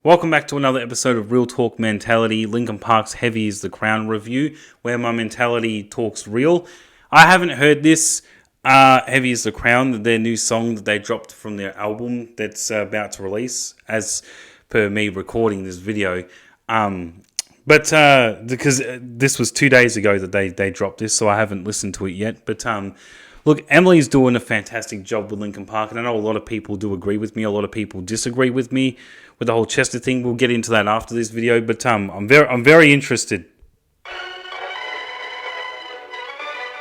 Welcome back to another episode of Real Talk Mentality, Linkin Park's Heavy is the Crown review, where my mentality talks real. I haven't heard this, Heavy is the Crown, their new song that they dropped from their album that's about to release, as per me recording this video. Because this was 2 days ago that they dropped this, so I haven't listened to it yet. But look, Emily's doing a fantastic job with Linkin Park, and I know a lot of people do agree with me, a lot of people disagree with me with the whole Chester thing. We'll get into that after this video, but I'm very interested.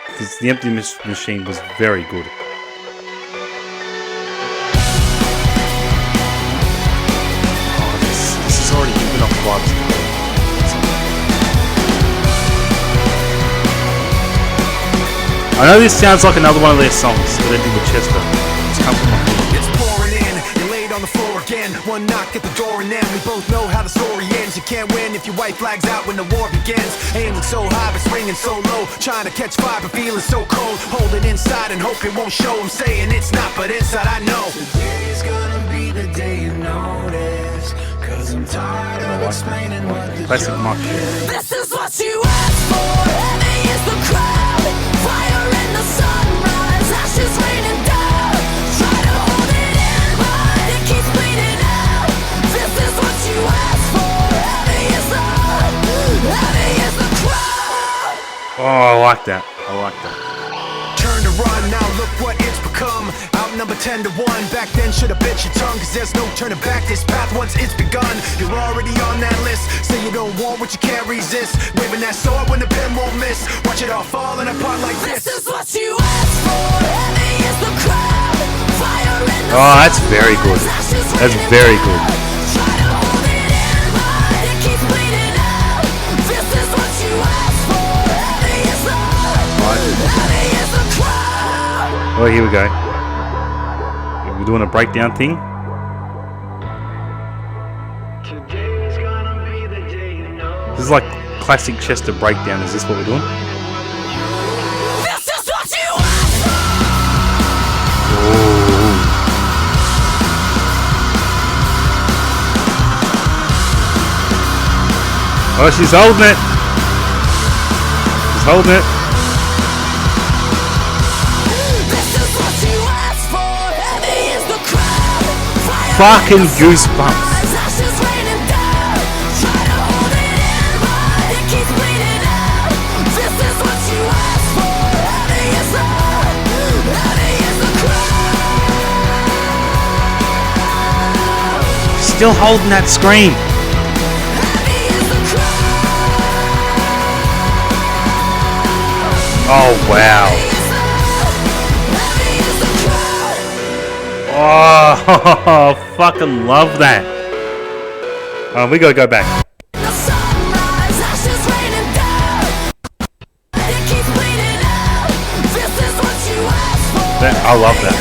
Because the Empty Machine was very good. Oh, this is already giving off vibes. I know this sounds like another one of their songs that they did with Chester. It's come from my head. It's pouring in, you're laid on the floor again. One knock at the door and then we both know how the story ends. You can't win if your white flag's out when the war begins. Aiming so high but springing so low. Trying to catch fire but feeling so cold. Hold it inside and hope it won't show. I'm saying it's not, but inside I know. Today's gonna be the day you notice. Cause I'm tired of explaining what the Classic Mark. This is what you asked for. Heavy is the crowd. Fire in the sunrise. Ashes raining down. Try to hold it in, but it keeps bleeding out. This is what you asked for. Heavy is the crowd. Oh, I like that. Turn to run, now look what it's become. Outnumbered 10 to 1. Back then should've bit your tongue. Cause there's no turning back this path once it's begun. You're already on that list. Say you don't want what you can't resist. Waving that sword when the pen won't miss. Watch it all falling apart like this. This is what you asked for. Heavy is the crowd. Fire in the Oh, that's very good. That's very good. Try to hold it in, but it keeps bleeding out. This is what you asked for. Heavy is the crowd. Oh, here we go. We're doing a breakdown thing. This is like classic Chester breakdown. Is this what we're doing? This is what you asked for. Oh, she's holding it. She's holding it. This is what you asked for. Heavy is the crowd. Fire Fucking in the goosebumps. sunrise. Ashes raining down. Try to hold it in, but it keeps bleeding out. This is what you asked for. Heavy is the crowd. Still holding that scream. Heavy is the crowd. Oh, wow. Heavy is the crowd. Oh, fucking love that. We gotta go back. The sunrise, ashes raining down. It keeps bleeding out. This is what you asked for. I love that.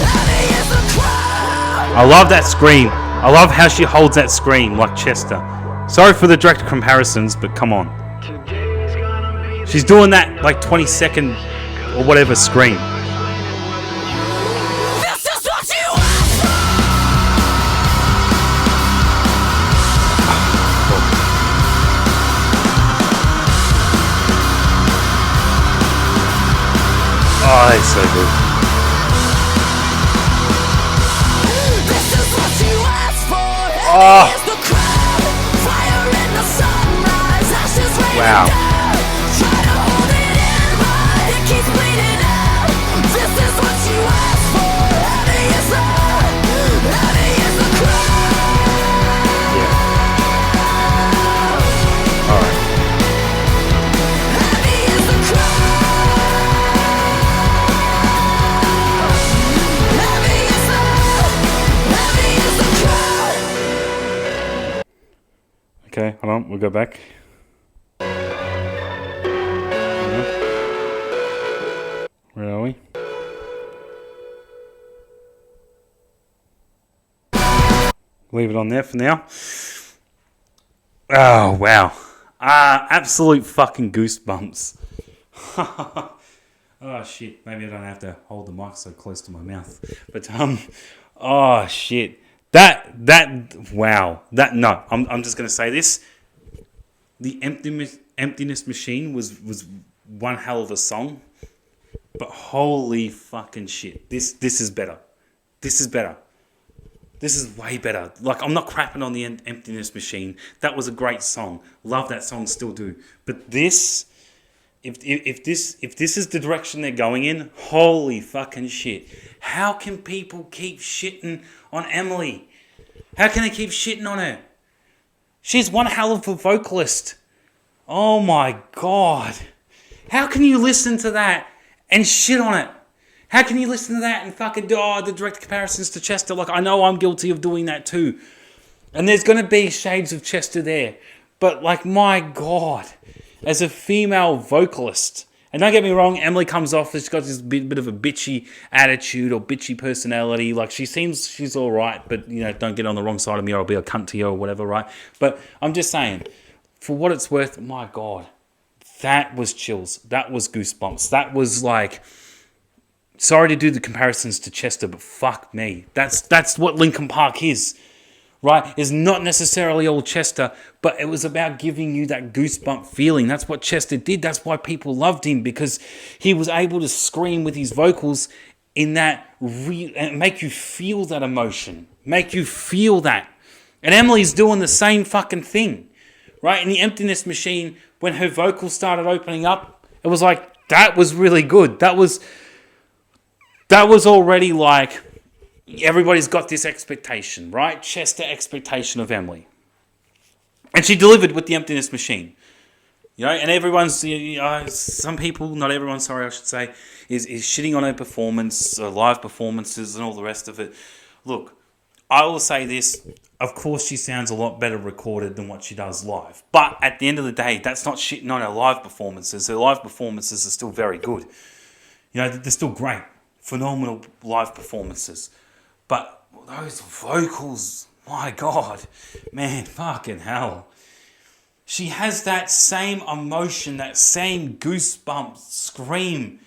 Heavy is the crowd. I love that scream. I love how she holds that scream like Chester. Sorry for the direct comparisons, but come on. She's doing that like 20-second or whatever scream. This is what you asked for. Oh, that's so good. This is what you asked for. Oh. Heavy is the crowd. Fire in the sunrise. Ashes raining Wow. down. Try to hold it in, but it keeps bleeding out. This is what you asked for. Heavy is the crowd. Yeah. Alright. Heavy is the crowd. Heavy is the crowd. Okay, hold on. We'll go back. Where are we? Leave it on there for now. Oh, wow. Absolute fucking goosebumps. Oh, shit. Maybe I don't have to hold the mic so close to my mouth. But, oh, shit. Wow. No, I'm just gonna say this. The Emptiness Machine was one hell of a song, but holy fucking shit, this is better. This is better. This is way better. Like, I'm not crapping on the Emptiness Machine. That was a great song. Love that song, still do. But this, if this is the direction they're going in, holy fucking shit. How can people keep shitting on Emily? How can they keep shitting on her? She's one hell of a vocalist. Oh my God. How can you listen to that and shit on it? How can you listen to that and fucking do the direct comparisons to Chester? Like, I know I'm guilty of doing that too. And there's going to be shades of Chester there. But, like, my God, as a female vocalist, and don't get me wrong, Emily comes off, she's got this bit of a bitchy attitude or bitchy personality. Like, she's all right, but, you know, don't get on the wrong side of me or I'll be a cunt to you or whatever, right? But I'm just saying, for what it's worth, my God, that was chills. That was goosebumps. That was like... Sorry to do the comparisons to Chester, but fuck me. That's what Linkin Park is, right? It's not necessarily all Chester, but it was about giving you that goosebump feeling. That's what Chester did. That's why people loved him, because he was able to scream with his vocals in that and make you feel that emotion, make you feel that. And Emily's doing the same fucking thing, right? In the Emptiness Machine, when her vocals started opening up, it was like, that was really good. That was already like, everybody's got this expectation, right? Chester expectation of Emily. And she delivered with the Emptiness Machine. You know, and everyone's, some people, not everyone, sorry, I should say, is shitting on her performance, live performances and all the rest of it. Look, I will say this, of course she sounds a lot better recorded than what she does live. But at the end of the day, that's not shitting on her live performances. Her live performances are still very good. You know, they're still great. Phenomenal live performances. But those vocals, my God, man, fucking hell. She has that same emotion, that same goosebump scream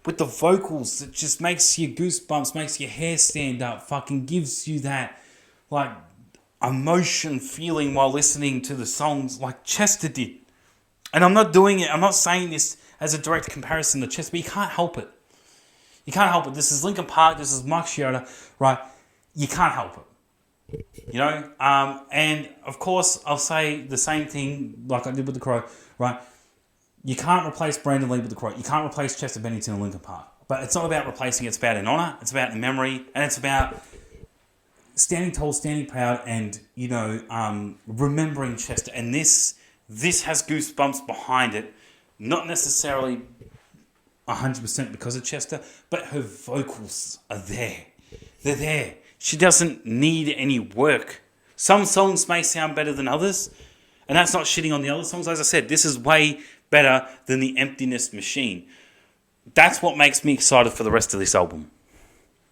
with the vocals that just makes you goosebumps, makes your hair stand up, fucking gives you that, like, emotion feeling while listening to the songs like Chester did. And I'm not doing it, I'm not saying this as a direct comparison to Chester, but you can't help it. You can't help it. This is Linkin Park. This is Mike Shioda, right? You can't help it. You know? And, of course, I'll say the same thing like I did with The Crow, right? You can't replace Brandon Lee with The Crow. You can't replace Chester Bennington and Linkin Park. But it's not about replacing. It's about in honour. It's about in memory. And it's about standing tall, standing proud, and, you know, remembering Chester. And this has goosebumps behind it. Not necessarily 100% because of Chester, but her vocals are there. They're there. She doesn't need any work. Some songs may sound better than others, and that's not shitting on the other songs. As I said, this is way better than the Emptiness Machine. That's what makes me excited for the rest of this album.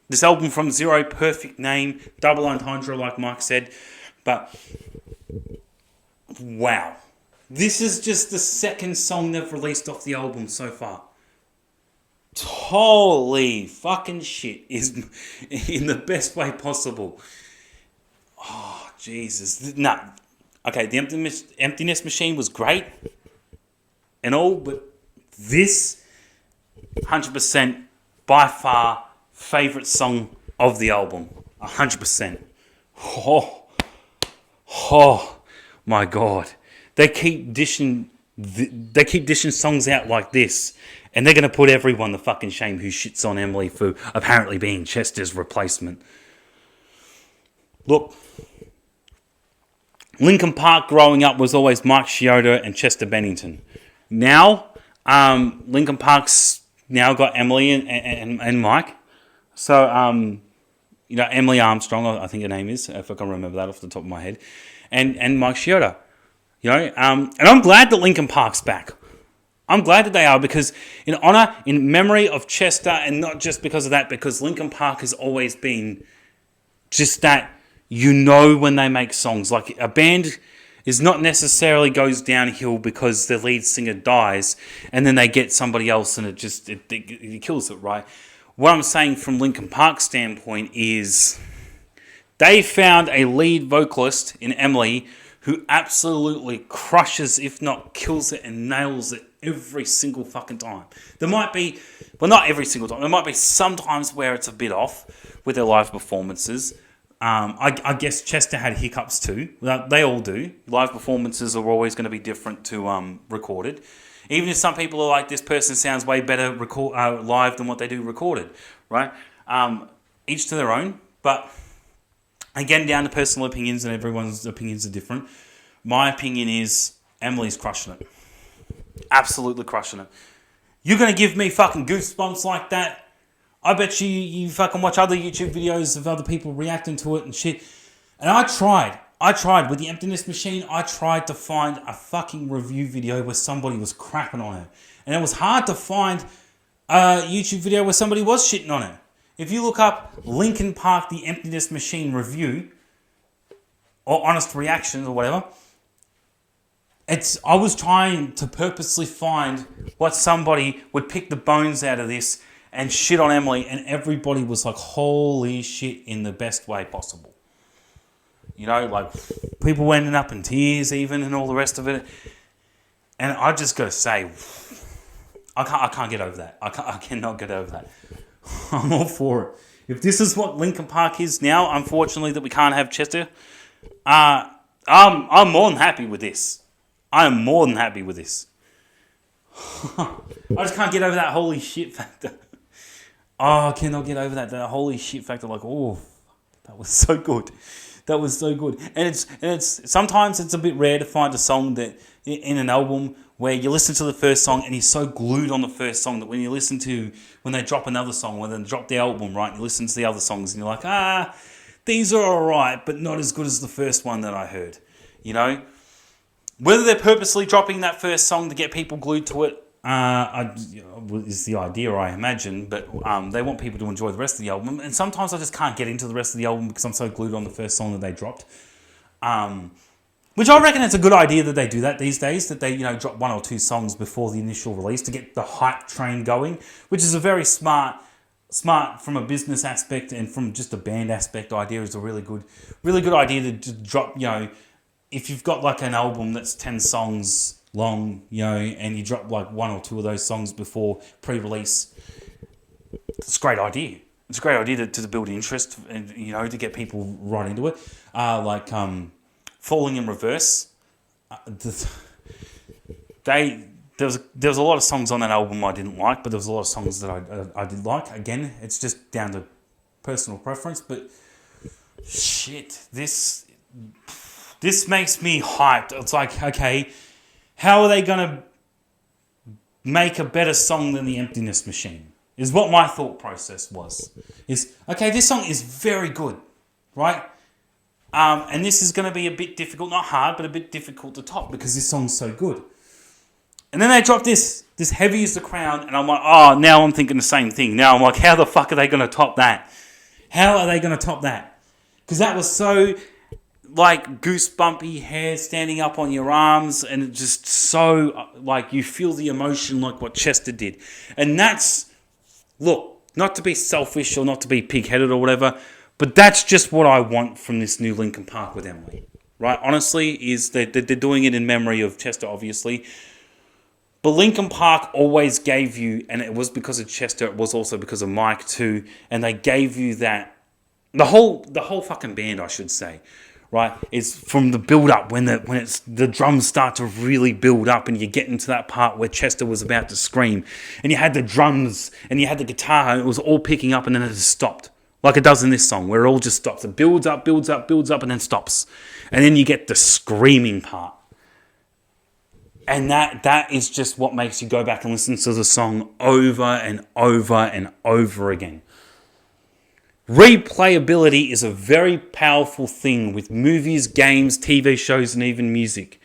This album from zero, perfect name, double entendre like Mike said, but wow. This is just the second song they've released off the album so far. Holy fucking shit, is in the best way possible. Oh, Jesus. No. Okay, the Emptiness Machine was great and all, but this, 100% by far, favourite song of the album. 100%. Oh, my God. They keep dishing songs out like this. And they're going to put everyone to fucking shame who shits on Emily for apparently being Chester's replacement. Look, Linkin Park growing up was always Mike Shioda and Chester Bennington. Now, Linkin Park's now got Emily and Mike. So, you know, Emily Armstrong, I think her name is, if I can remember that off the top of my head, and Mike Shioda. You know, and I'm glad that Linkin Park's back. I'm glad that they are, because in honour, in memory of Chester, and not just because of that, because Linkin Park has always been just that, you know, when they make songs. Like, a band is not necessarily goes downhill because the lead singer dies and then they get somebody else and it kills it, right? What I'm saying from Linkin Park's standpoint is They found a lead vocalist in Emily who absolutely crushes, if not kills it and nails it every single fucking time. There might be, well, not every single time. There might be sometimes where it's a bit off with their live performances. I guess Chester had hiccups too. They all do. Live performances are always going to be different to recorded. Even if some people are like, this person sounds way better live than what they do recorded, right? Each to their own. But again, down to personal opinions, and everyone's opinions are different. My opinion is Emily's crushing it. Absolutely crushing it. You're going to give me fucking goosebumps like that? I bet you fucking watch other YouTube videos of other people reacting to it and shit. And I tried with the Emptiness Machine. I tried to find a fucking review video where somebody was crapping on it. And it was hard to find a YouTube video where somebody was shitting on it. If you look up Linkin Park, the Emptiness Machine review, or honest reactions or whatever, I was trying to purposely find what somebody would pick the bones out of this and shit on Emily, and everybody was like, holy shit, in the best way possible. You know, like, people were ending up in tears even and all the rest of it. And I just got to say, I can't get over that. I cannot get over that. I'm all for it. If this is what Linkin Park is now, unfortunately, that we can't have Chester, I'm more than happy with this. I am more than happy with this. I just can't get over that holy shit factor. I cannot get over that holy shit factor. Like, oh, that was so good. That was so good. And it's sometimes it's a bit rare to find a song that in an album where you listen to the first song and you're so glued on the first song that when they drop another song, when they drop the album, right, you listen to the other songs and you're like, these are alright, but not as good as the first one that I heard. You know? Whether they're purposely dropping that first song to get people glued to it, is the idea, I imagine, but they want people to enjoy the rest of the album, and sometimes I just can't get into the rest of the album because I'm so glued on the first song that they dropped. Which I reckon it's a good idea that they do that these days, that they drop one or two songs before the initial release to get the hype train going, which is a very smart from a business aspect and from just a band aspect idea is a really good idea to drop, if you've got like an album that's 10 songs long, and you drop like one or two of those songs before pre-release, it's a great idea. It's a great idea to build interest and, to get people right into it. Like Falling in Reverse. There was a lot of songs on that album I didn't like, but there was a lot of songs that I did like. Again, it's just down to personal preference, but shit, this makes me hyped. It's like, okay, how are they going to make a better song than the Emptiness Machine? Is what my thought process was. Okay, this song is very good, right? And this is going to be a bit difficult, not hard, but a bit difficult to top because this song's so good. And then they drop this Heavy as the Crown, and I'm like, now I'm thinking the same thing. Now I'm like, how the fuck are they going to top that? How are they going to top that? Because that was so, like, goosebumpy, hair standing up on your arms, and it just so, like, you feel the emotion like what Chester did. And that's, look, not to be selfish or not to be pig-headed or whatever, but that's just what I want from this new Linkin Park with Emily. Right? Honestly, is that they're doing it in memory of Chester, obviously. But Linkin Park always gave you, and it was because of Chester, it was also because of Mike too, and they gave you that, the whole fucking band, I should say, right, is from the build-up, when the drums start to really build up and you get into that part where Chester was about to scream, and you had the drums, and you had the guitar, and it was all picking up, and then it just stopped. Like it does in this song, where it all just stops. It builds up, builds up, builds up, and then stops. And then you get the screaming part. And that is just what makes you go back and listen to the song over and over and over again. Replayability is a very powerful thing with movies, games, TV shows, and even music.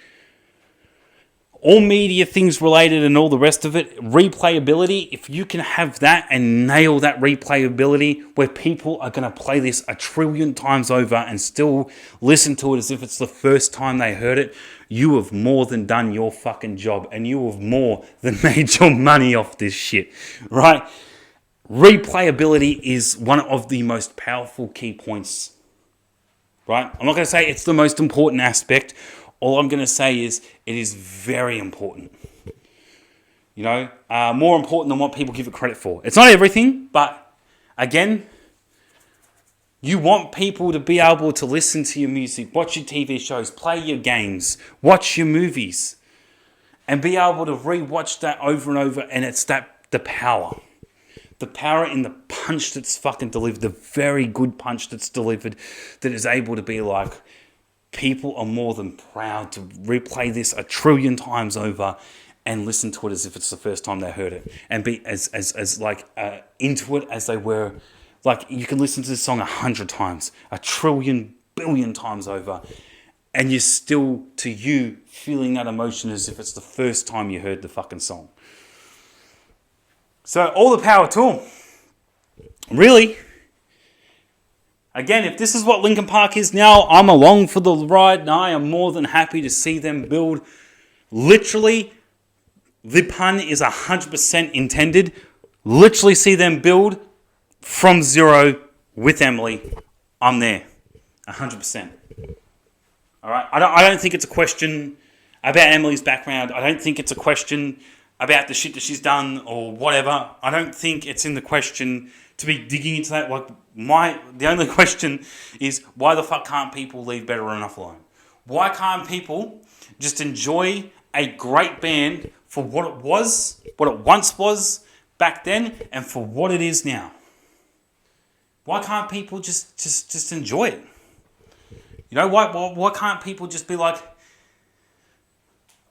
All media things related and all the rest of it, replayability, if you can have that and nail that replayability where people are going to play this 1 trillion times over and still listen to it as if it's the first time they heard it, you have more than done your fucking job and you have more than made your money off this shit, right? Replayability is one of the most powerful key points right? I'm not going to say it's the most important aspect. All I'm going to say is it is very important. More important than what people give it credit for. It's not everything, but again, you want people to be able to listen to your music, watch your TV shows, play your games, watch your movies, and be able to re-watch that over and over, and it's the power. The power in the punch that's fucking delivered, the very good punch that's delivered, that is able to be like, people are more than proud to replay this 1 trillion times over and listen to it as if it's the first time they heard it, and be as into it as they were. Like, you can listen to this song 100 times, 1 trillion billion times over, and you're still, to you, feeling that emotion as if it's the first time you heard the fucking song. So all the power to them. Really. Again, if this is what Linkin Park is now, I'm along for the ride, and I am more than happy to see them build. Literally, the pun is 100% intended. Literally see them build from zero with Emily. I'm there. 100%. All right? I don't think it's a question about Emily's background. I don't think it's a question about the shit that she's done or whatever. I don't think it's in the question to be digging into that. The only question is, why the fuck can't people leave Better Enough alone? Why can't people just enjoy a great band for what it was, what it once was back then, and for what it is now? Why can't people just enjoy it? Why can't people just be like,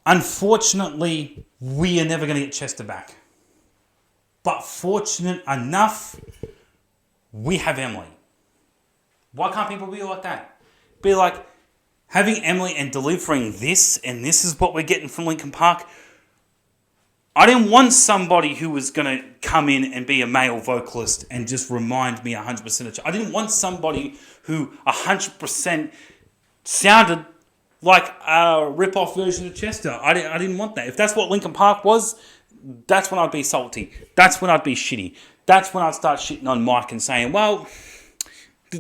unfortunately, we are never going to get Chester back, but fortunate enough, we have Emily. Why can't people be like that? Be like, having Emily and delivering this, and this is what we're getting from Linkin Park. I didn't want somebody who was going to come in and be a male vocalist and just remind me 100% of... I didn't want somebody who 100% sounded like a rip-off version of Chester. I didn't want that. If that's what Linkin Park was, that's when I'd be salty. That's when I'd be shitty. That's when I'd start shitting on Mike and saying, well,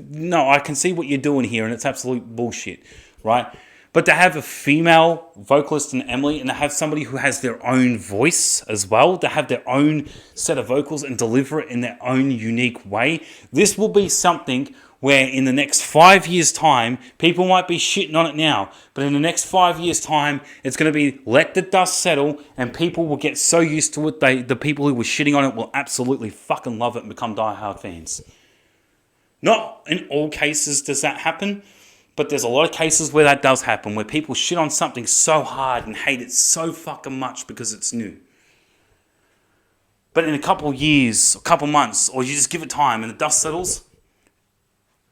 no, I can see what you're doing here and it's absolute bullshit, right? But to have a female vocalist in Emily, and to have somebody who has their own voice as well, to have their own set of vocals and deliver it in their own unique way, this will be something where in the next 5 years' time, people might be shitting on it now, but in the next 5 years' time, it's going to be let the dust settle, and people will get so used to it, the people who were shitting on it will absolutely fucking love it and become diehard fans. Not in all cases does that happen, but there's a lot of cases where that does happen, where people shit on something so hard and hate it so fucking much because it's new. But in a couple of years, a couple of months, or you just give it time and the dust settles,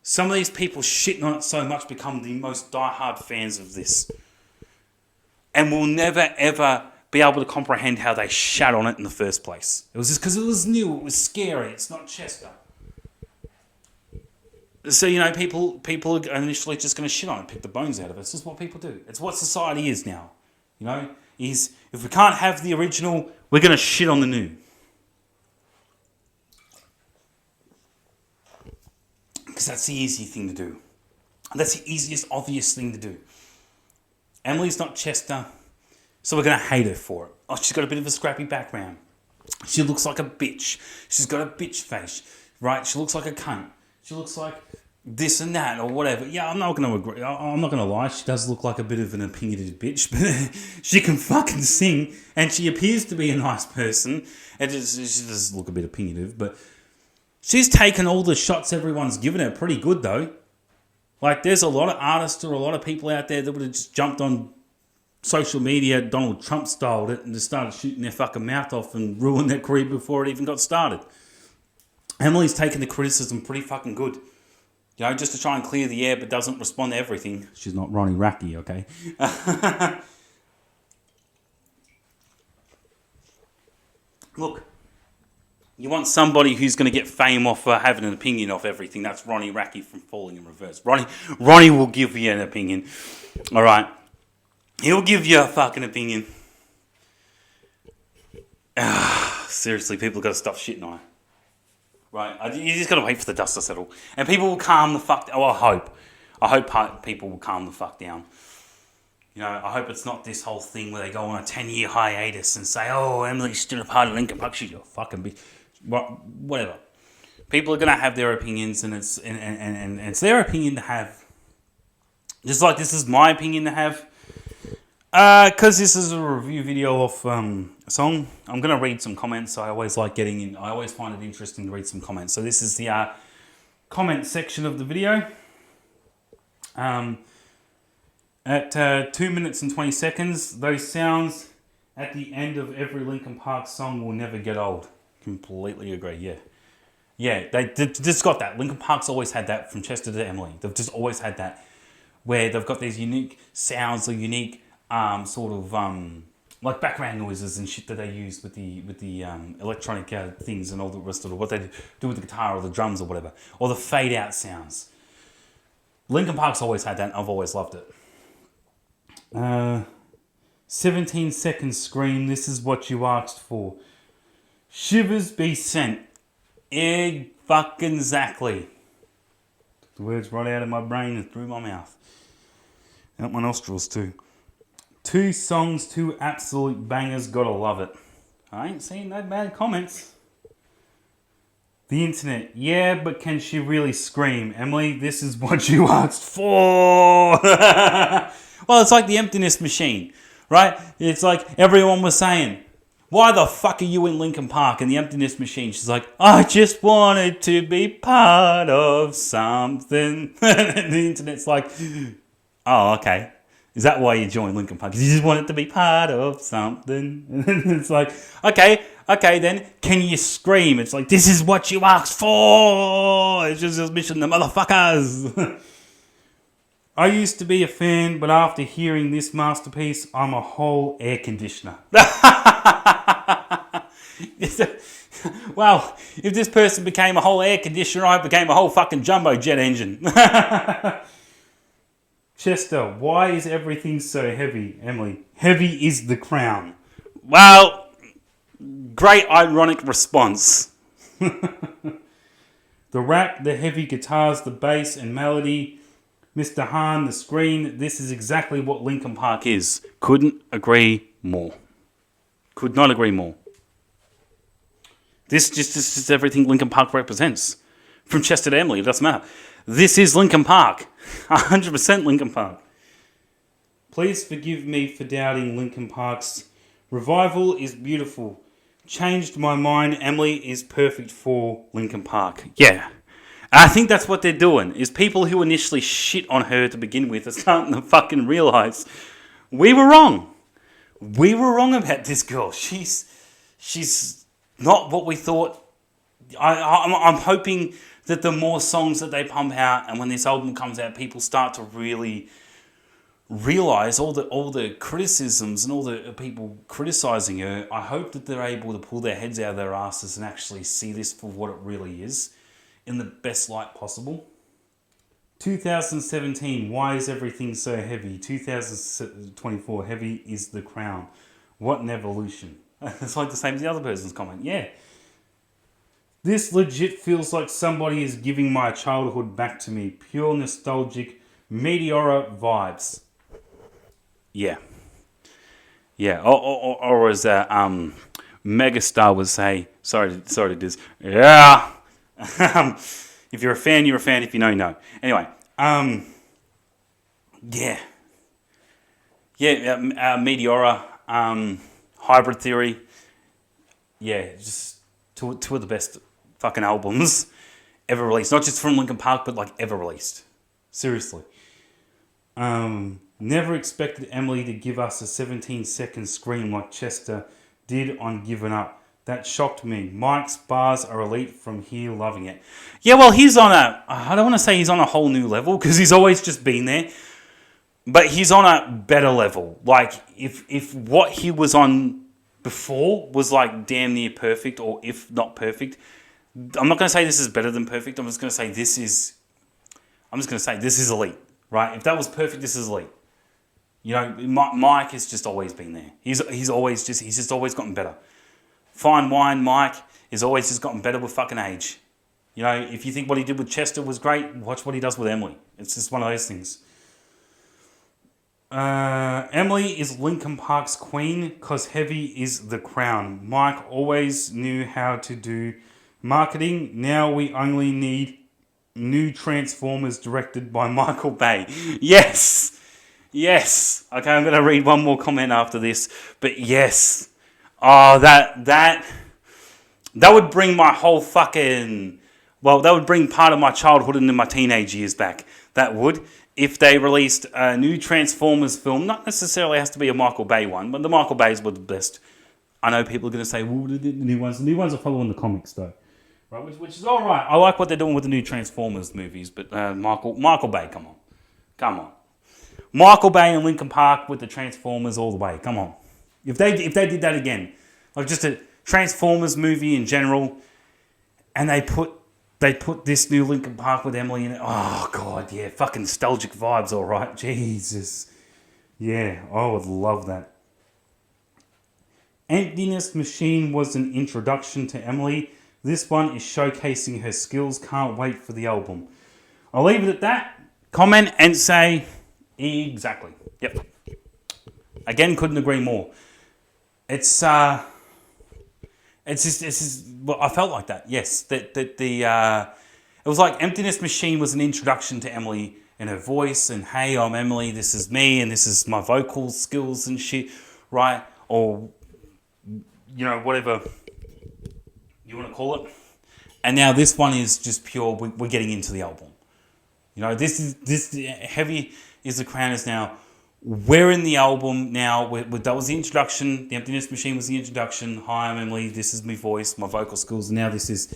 some of these people shitting on it so much become the most diehard fans of this. And will never, ever be able to comprehend how they shat on it in the first place. It was just because it was new, it was scary, it's not Chester. So, people are initially just going to shit on it, pick the bones out of it. It's just what people do. It's what society is now. Is if we can't have the original, we're going to shit on the new. Because that's the easy thing to do. That's the easiest, obvious thing to do. Emily's not Chester, so we're going to hate her for it. Oh, she's got a bit of a scrappy background. She looks like a bitch. She's got a bitch face, right? She looks like a cunt. She looks like this and that or whatever. Yeah, I'm not going to agree. I'm not going to lie. She does look like a bit of an opinionated bitch, but she can fucking sing, and she appears to be a nice person. She does look a bit opinionative, but she's taken all the shots everyone's given her pretty good, though. Like, there's a lot of artists or a lot of people out there that would have just jumped on social media, Donald Trump styled it, and just started shooting their fucking mouth off and ruined their career before it even got started. Emily's taken the criticism pretty fucking good. Just to try and clear the air, but doesn't respond to everything. She's not Ronnie Racky, okay? Look, you want somebody who's going to get fame off having an opinion of everything. That's Ronnie Racky from Falling in Reverse. Ronnie will give you an opinion. All right? He'll give you a fucking opinion. Seriously, people have got to stop shitting on it. Right, you just got to wait for the dust to settle. And people will calm the fuck down. Oh, I hope. I hope people will calm the fuck down. You know, I hope it's not this whole thing where they go on a 10-year hiatus and say, oh, Emily's still a part of Linkin Park. She's a fucking bitch. Whatever. People are going to have their opinions, and it's their opinion to have. Just like this is my opinion to have. Because this is a review video of a song, I'm going to read some comments. I always like getting in. I always find it interesting to read some comments. So this is the comment section of the video. At 2 minutes and 20 seconds, those sounds at the end of every Linkin Park song will never get old. Completely agree, yeah. Yeah, they just got that. Linkin Park's always had that from Chester to Emily. They've just always had that, where they've got these unique sounds or unique like background noises and shit that they use with the electronic things and all the rest of it. What they do with the guitar or the drums or whatever. Or the fade out sounds. Linkin Park's always had that and I've always loved it. 17 second scream, this is what you asked for. Shivers be sent. Egg fucking exactly. The words right out of my brain and through my mouth. Out my nostrils too. 2 songs, 2 absolute bangers, gotta love it. I ain't seen no bad comments. The internet, yeah, but can she really scream? Emily, this is what you asked for. Well, it's like the emptiness machine, right? It's like everyone was saying, why the fuck are you in Linkin Park? And the emptiness machine, she's like, I just wanted to be part of something. And the internet's like, oh, okay. Is that why you joined Linkin Park? Because you just wanted to be part of something. And it's like, okay then, can you scream? It's like, this is what you asked for. It's just mission the motherfuckers. I used to be a fan, but after hearing this masterpiece, I'm a whole air conditioner. Well, if this person became a whole air conditioner, I became a whole fucking jumbo jet engine. Chester, why is everything so heavy? Emily, heavy is the crown. Well, great ironic response. The rap, the heavy guitars, the bass and melody, Mr. Hahn, the screen, this is exactly what Linkin Park is. Couldn't agree more. Could not agree more. This is everything Linkin Park represents. From Chester to Emily, it doesn't matter. This is Linkin Park. 100% Linkin Park. Please forgive me for doubting Linkin Park's revival is beautiful. Changed my mind. Emily is perfect for Linkin Park. Yeah. I think that's what they're doing, is people who initially shit on her to begin with are starting to fucking realise we were wrong. We were wrong about this girl. She's not what we thought. I'm hoping that the more songs that they pump out and when this album comes out, people start to really realise all the criticisms and all the people criticising her. I hope that they're able to pull their heads out of their asses and actually see this for what it really is, in the best light possible. 2017, why is everything so heavy? 2024, heavy is the crown. What an evolution. It's like the same as the other person's comment. Yeah. This legit feels like somebody is giving my childhood back to me. Pure nostalgic Meteora vibes. Yeah. Yeah. Or as Megastar would say, sorry to diss. Yeah. If you're a fan, you're a fan. If you know, you know. Anyway, yeah. Meteora, Hybrid Theory. Yeah, just two of the best fucking albums ever released. Not just from Linkin Park, but like ever released. Seriously. Never expected Emily to give us a 17-second scream like Chester did on Given Up. That shocked me. Mike's bars are elite from here, loving it. Yeah, well, he's on I don't want to say he's on a whole new level, because he's always just been there. But he's on a better level. Like, if what he was on before was like damn near perfect, or if not perfect, I'm not going to say this is better than perfect. I'm just going to say this is elite, right? If that was perfect, this is elite. You know, Mike has just always been there. He's just always gotten better. Fine wine, Mike, is always just gotten better with fucking age. You know, if you think what he did with Chester was great, watch what he does with Emily. It's just one of those things. Emily is Linkin Park's queen because Heavy is the crown. Mike always knew how to do marketing. Now we only need new Transformers directed by Michael Bay. Yes! Yes! Okay, I'm going to read one more comment after this. But yes. Oh, that would bring my whole fucking... Well, that would bring part of my childhood into my teenage years back. That would. If they released a new Transformers film, not necessarily has to be a Michael Bay one, but the Michael Bays were the best. I know people are going to say, well, the new ones. The new ones are following the comics, though. Right, which is all right. I like what they're doing with the new Transformers movies, but Michael Bay, come on. Come on. Michael Bay and Linkin Park with the Transformers all the way. Come on. If they did that again, like just a Transformers movie in general, and they put this new Linkin Park with Emily in it. Oh, God, yeah. Fucking nostalgic vibes, all right. Jesus. Yeah, I would love that. Emptiness Machine was an introduction to Emily. This one is showcasing her skills. Can't wait for the album. I'll leave it at that. Comment and say exactly. Yep. Again, couldn't agree more. It's just, well, I felt like that. Yes, it was like Emptiness Machine was an introduction to Emily and her voice, and hey, I'm Emily. This is me, and this is my vocal skills and shit, right? Or you know, whatever you want to call it. And now this one is just pure. We're getting into the album. You know, this Heavy is the Crown is now. We're in the album now. That was the introduction. The Emptiness Machine was the introduction. Hi, I'm Emily. This is my voice, my vocal skills. And now this is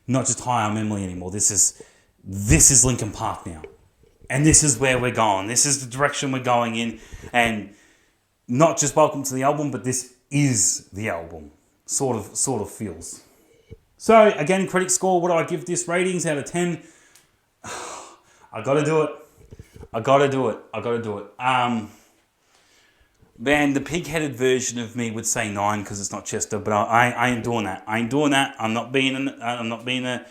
not just Hi, I'm Emily anymore. This is Linkin Park now. And this is where we're going. This is the direction we're going in. And not just welcome to the album, but this is the album. Sort of feels. So, again, critic score. What do I give this ratings out of 10? I got to do it. Man, the pig-headed version of me would say 9 because it's not Chester, but I ain't doing that. I'm not being a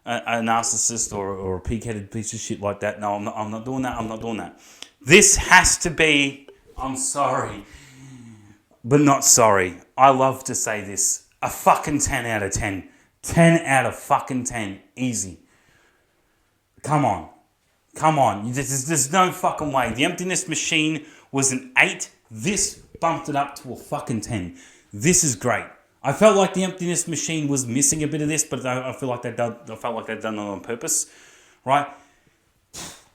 narcissist or a pig-headed piece of shit like that. No, I'm not doing that. This has to be, I'm sorry, but not sorry. I love to say this. A fucking 10 out of 10. 10 out of fucking 10. Easy. Come on. There's no fucking way. The Emptiness Machine was an 8. This bumped it up to a fucking 10. This is great. I felt like the Emptiness Machine was missing a bit of this, but I felt like they'd done it on purpose, right?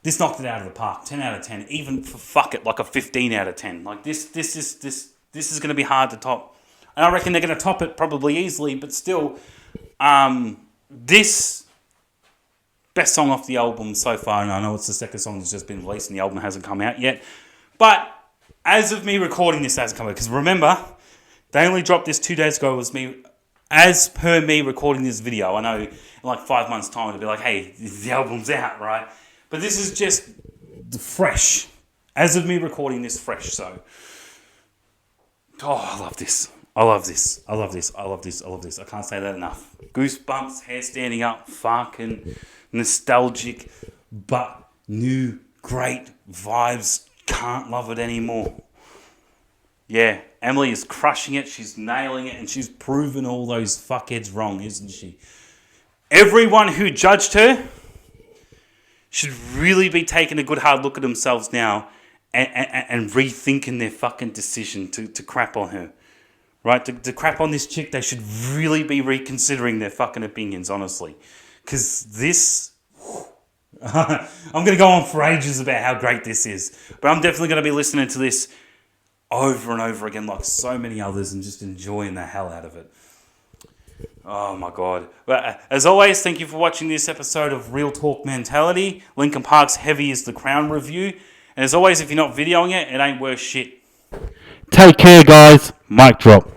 This knocked it out of the park. 10 out of 10. Even for fuck it, like a 15 out of 10. Like this is going to be hard to top. And I reckon they're going to top it probably easily, but still, this best song off the album so far, and I know it's the second song that's just been released and the album hasn't come out yet. But as of me recording this, hasn't come out. Because remember, they only dropped this 2 days ago. It was me, as per me recording this video. I know in like 5 months' time it'll be like, hey, the album's out, right? But this is just fresh. As of me recording this, fresh. So, I love this. I can't say that enough. Goosebumps, hair standing up, fucking nostalgic, but new, great vibes. Can't love it anymore. Yeah, Emily is crushing it. She's nailing it, and she's proven all those fuckheads wrong, isn't she? Everyone who judged her should really be taking a good hard look at themselves now and rethinking their fucking decision to crap on her. Right? To crap on this chick, they should really be reconsidering their fucking opinions, honestly. Because this... I'm going to go on for ages about how great this is. But I'm definitely going to be listening to this over and over again like so many others and just enjoying the hell out of it. Oh my God. But as always, thank you for watching this episode of Real Talk Mentality. Linkin Park's Heavy is the Crown review. And as always, if you're not videoing it, it ain't worth shit. Take care, guys. Mic drop.